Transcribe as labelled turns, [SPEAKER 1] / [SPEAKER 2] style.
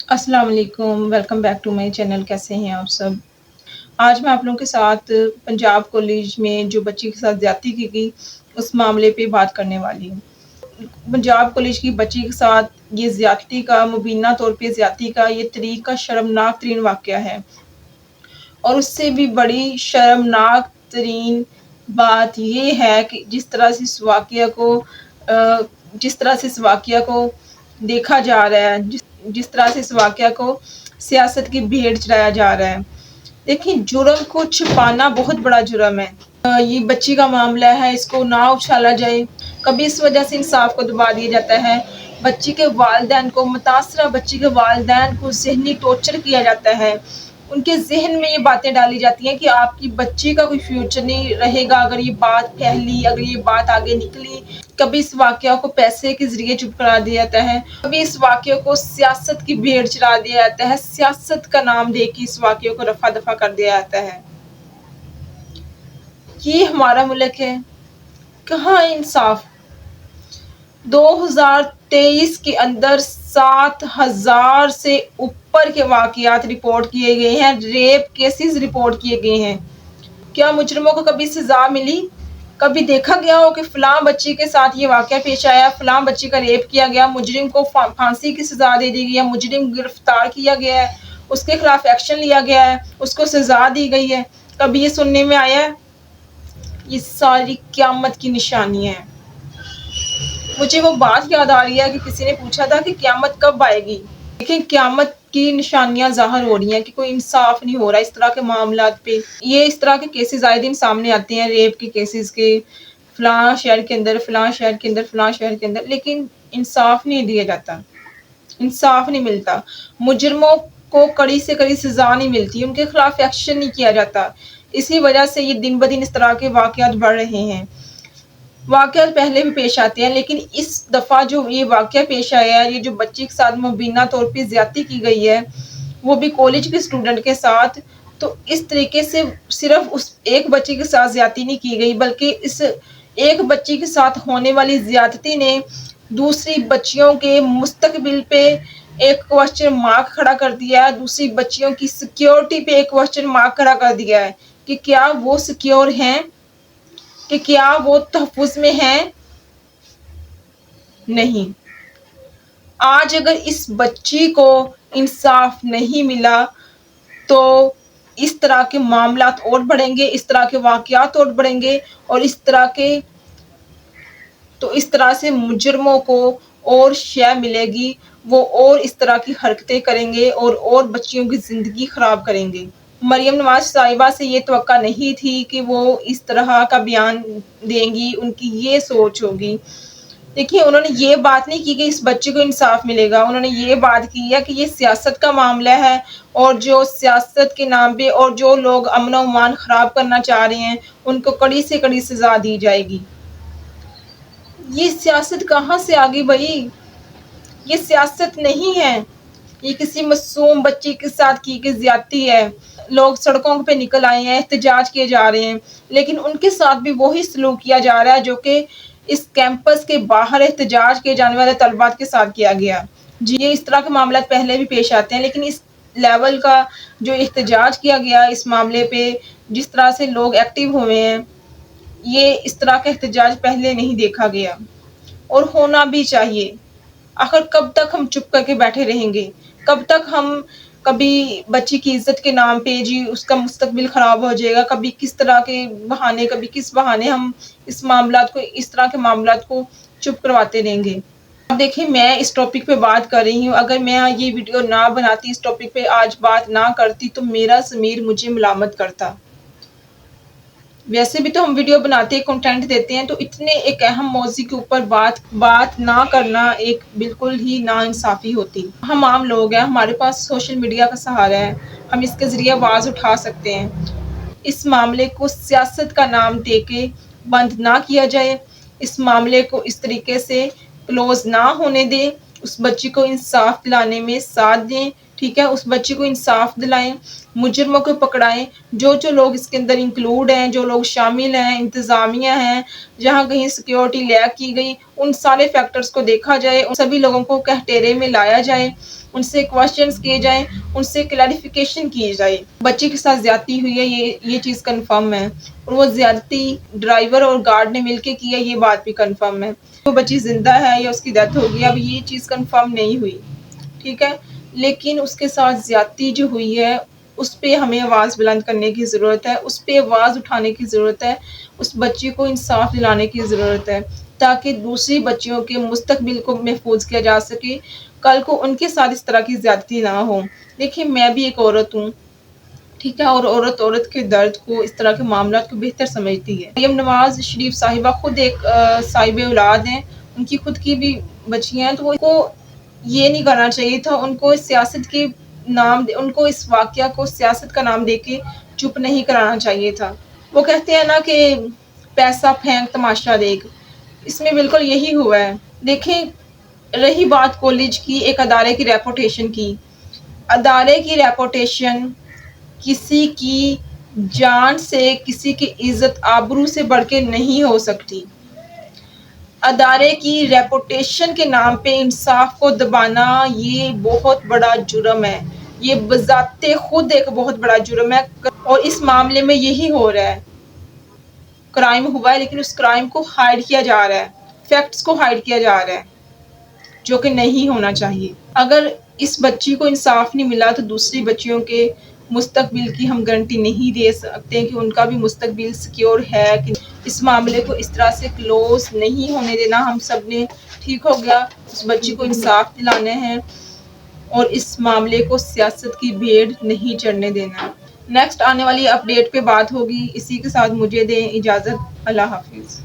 [SPEAKER 1] السلام علیکم، welcome back to my channel. کیسے ہیں آپ سب؟ آج میں آپ لوگوں کے ساتھ پنجاب کالج میں جو بچی کے ساتھ زیادتی کی گئی اس معاملے پہ بات کرنے والی ہوں۔ پنجاب کالج کی بچی کے ساتھ یہ زیادتی کا مبینہ طور پہ زیادتی کا یہ طریقہ شرمناک ترین واقعہ ہے، اور اس سے بھی بڑی شرمناک ترین بات یہ ہے کہ جس طرح سے اس واقعہ کو دیکھا جا رہا ہے، جس طرح سے اس واقعہ کو سیاست کی بھیڑ چڑھایا جا رہا ہے۔ دیکھیں، جرم کو چھپانا بہت بڑا جرم ہے۔ یہ بچی کا معاملہ ہے، اس کو نہ اچھالا جائے۔ کبھی اس وجہ سے انصاف کو دبا دیا جاتا ہے، بچی کے والدین کو، متاثرہ بچی کے والدین کو ذہنی ٹارچر کیا جاتا ہے۔ ان کے ذہن میں یہ باتیں ڈالی جاتی ہیں کہ آپ کی بچی کا کوئی فیوچر نہیں رہے گا اگر یہ بات پھیلی، اگر یہ بات آگے نکلی۔ کبھی اس واقعہ کو پیسے کے ذریعے چپ کرا دیا جاتا ہے، کبھی اس واقعے کو سیاست کی بھیڑ چڑھا دیا جاتا ہے، سیاست کا نام دے کے اس واقعے کو رفع دفع کر دیا جاتا ہے۔ یہ ہمارا ملک ہے، کہاں انصاف؟ 2023 کے اندر 7,000 سے اوپر کے واقعات رپورٹ کیے گئے ہیں، ریپ کیسز رپورٹ کیے گئے ہیں۔ کیا مجرموں کو کبھی سزا ملی؟ کبھی دیکھا گیا ہو کہ فلاں بچی کے ساتھ یہ واقعہ پیش آیا، فلاں بچی کا ریپ کیا گیا، مجرم کو پھانسی کی سزا دے دی گئی ہے، مجرم گرفتار کیا گیا ہے، اس کے خلاف ایکشن لیا گیا ہے، اس کو سزا دی گئی ہے؟ کبھی یہ سننے میں آیا ہے؟ یہ ساری قیامت کی نشانی ہے۔ مجھے وہ بات یاد آ رہی ہے کہ کسی نے پوچھا تھا کہ قیامت کب آئے گی؟ لیکن قیامت کی نشانیاں ظاہر ہو رہی ہیں کہ کوئی انصاف نہیں ہو رہا اس طرح کے معاملات پہ۔ یہ اس طرح کے کیسز آئے دن سامنے آتے ہیں، ریپ کے کیسز کے، فلاں شہر کے اندر، فلاں شہر کے اندر، فلاں شہر کے اندر، لیکن انصاف نہیں دیا جاتا، انصاف نہیں ملتا۔ مجرموں کو کڑی سے کڑی سزا نہیں ملتی، ان کے خلاف ایکشن نہیں کیا جاتا۔ اسی وجہ سے یہ دن بدن اس طرح کے واقعات بڑھ رہے ہیں۔ واقعات پہلے بھی پیش آتے ہیں، لیکن اس دفعہ جو یہ واقعہ پیش آیا ہے، یہ جو بچی کے ساتھ مبینہ طور پہ زیادتی کی گئی ہے، وہ بھی کالج کے اسٹوڈنٹ کے ساتھ، تو اس طریقے سے صرف اس ایک بچی کے ساتھ زیادتی نہیں کی گئی، بلکہ اس ایک بچی کے ساتھ ہونے والی زیادتی نے دوسری بچیوں کے مستقبل پہ ایک کوسچن مارک کھڑا کر دیا ہے، دوسری بچیوں کی سیکیورٹی پہ ایک کوسچن مارک کھڑا کر دیا ہے کہ کیا وہ سیکیور ہیں، کہ کیا وہ تحفظ میں ہیں؟ نہیں۔ آج اگر اس بچی کو انصاف نہیں ملا تو اس طرح کے معاملات اور بڑھیں گے، اس طرح کے واقعات اور بڑھیں گے، اور اس طرح سے مجرموں کو اور شے ملے گی، وہ اور اس طرح کی حرکتیں کریں گے اور بچیوں کی زندگی خراب کریں گے۔ مریم نواز صاحبہ سے یہ توقع نہیں تھی کہ وہ اس طرح کا بیان دیں گی، ان کی یہ سوچ ہوگی۔ دیکھیے، انہوں نے یہ بات نہیں کی کہ اس بچے کو انصاف ملے گا، انہوں نے یہ بات کی ہے کہ یہ سیاست کا معاملہ ہے، اور جو سیاست کے نام پہ اور جو لوگ امن و امان خراب کرنا چاہ رہے ہیں ان کو کڑی سے کڑی سزا دی جائے گی۔ یہ سیاست کہاں سے آگئی بھائی؟ یہ سیاست نہیں ہے، یہ کسی معصوم بچی کے ساتھ کی گئی زیادتی ہے۔ لوگ سڑکوں پہ نکل آئے ہیں، احتجاج کیے جا رہے ہیں، لیکن ان کے ساتھ بھی وہی سلوک کیا جا رہا ہے جو کہ اس کیمپس کے باہر احتجاج کیے جانے والے طلبات کے ساتھ کیا گیا۔ جی، یہ اس طرح کے معاملات پہلے بھی پیش آتے ہیں، لیکن اس لیول کا جو احتجاج کیا گیا اس معاملے پہ، جس طرح سے لوگ ایکٹیو ہوئے ہیں، یہ اس طرح کا احتجاج پہلے نہیں دیکھا گیا، اور ہونا بھی چاہیے۔ آخر کب تک ہم چپ کر کے بیٹھے رہیں گے؟ کب تک ہم کبھی بچی کی عزت کے نام پہ جی اس کا مستقبل خراب ہو جائے گا، کبھی کس طرح کے بہانے، کبھی کس بہانے ہم اس طرح کے معاملات کو چپ کرواتے رہیں گے؟ اب دیکھیں، میں اس ٹاپک پہ بات کر رہی ہوں، اگر میں یہ ویڈیو نہ بناتی، اس ٹاپک پہ آج بات نہ کرتی تو میرا ضمیر مجھے ملامت کرتا۔ ویسے بھی تو ہم ویڈیو بناتے، کنٹینٹ دیتے ہیں، تو اتنے ایک اہم موضوع کے اوپر بات نہ کرنا ایک بالکل ہی ناانصافی ہوتی۔ ہم عام لوگ ہیں، ہمارے پاس سوشل میڈیا کا سہارا ہے، ہم اس کے ذریعے آواز اٹھا سکتے ہیں۔ اس معاملے کو سیاست کا نام دے کے بند نہ کیا جائے، اس معاملے کو اس طریقے سے کلوز نہ ہونے دیں، اس بچی کو انصاف دلانے میں ساتھ دیں، ٹھیک ہے؟ اس بچی کو انصاف دلائیں، مجرموں کو پکڑائیں، جو لوگ اس کے اندر انکلوڈ ہیں، جو لوگ شامل ہیں، انتظامیہ ہیں، جہاں کہیں سیکیورٹی لیک کی گئی، ان سارے فیکٹرز کو دیکھا جائے، ان سبھی لوگوں کو کہٹیرے میں لایا جائے، ان سے کوشچنس کیے جائیں، ان سے کلیریفیکیشن کی جائے۔ بچے کے ساتھ زیادتی ہوئی ہے، یہ چیز کنفرم ہے، اور وہ زیادتی ڈرائیور اور گارڈ نے مل کے کی ہے، یہ بات بھی کنفرم ہے۔ وہ بچی زندہ ہے یا اس کی ڈیتھ ہو گئی، اب یہ چیز کنفرم نہیں ہوئی، ٹھیک ہے، لیکن اس کے ساتھ زیادتی جو ہوئی ہے اس پہ ہمیں آواز بلند کرنے کی ضرورت ہے، اس پہ آواز اٹھانے کی ضرورت ہے، اس بچی کو انصاف دلانے کی ضرورت ہے، تاکہ دوسری بچیوں کے مستقبل کو محفوظ کیا جا سکے، کل کو ان کے ساتھ اس طرح کی زیادتی نہ ہو۔ دیکھیں میں بھی ایک عورت ہوں، ٹھیک ہے، اور عورت کے درد کو، اس طرح کے معاملات کو بہتر سمجھتی ہے۔ مریم نواز شریف صاحبہ خود ایک صاحب اولاد ہیں، ان کی خود کی بھی بچیاں ہیں، تو ان کو یہ نہیں کرنا چاہیے تھا، ان کو سیاست کے نام، ان کو اس واقعہ کو سیاست کا نام دے کے چپ نہیں کرانا چاہیے تھا۔ وہ کہتے ہیں نا کہ پیسہ پھینک تماشا دیکھ، اس میں بالکل یہی ہوا ہے۔ دیکھیں رہی بات کالج کی، ایک ادارے کی ریپوٹیشن کی، ادارے کی ریپوٹیشن کسی کی جان سے، کسی کی عزت آبرو سے بڑھ کے نہیں ہو سکتی۔ ادارے کی ریپوٹیشن کے نام پہ انصاف کو دبانا یہ بہت بڑا جرم ہے، یہ بذات خود ایک بہت بڑا جرم ہے، اور اس معاملے میں یہی ہو رہا ہے۔ کرائم ہوا ہے لیکن اس کرائم کو ہائیڈ کیا جا رہا ہے، فیکٹس کو ہائیڈ کیا جا رہا ہے، جو کہ نہیں ہونا چاہیے۔ اگر اس بچی کو انصاف نہیں ملا تو دوسری بچیوں کے مستقبل کی ہم گارنٹی نہیں دے سکتے کہ ان کا بھی مستقبل سیکیور ہے کہ اس معاملے کو اس طرح سے کلوز نہیں ہونے دینا۔ ہم سب نے ٹھیک ہو گیا، اس بچی کو انصاف دلانے ہیں اور اس معاملے کو سیاست کی بھیڑ نہیں چڑھنے دینا۔ نیکسٹ آنے والی اپڈیٹ پہ بات ہوگی، اسی کے ساتھ مجھے دیں اجازت، اللہ حافظ۔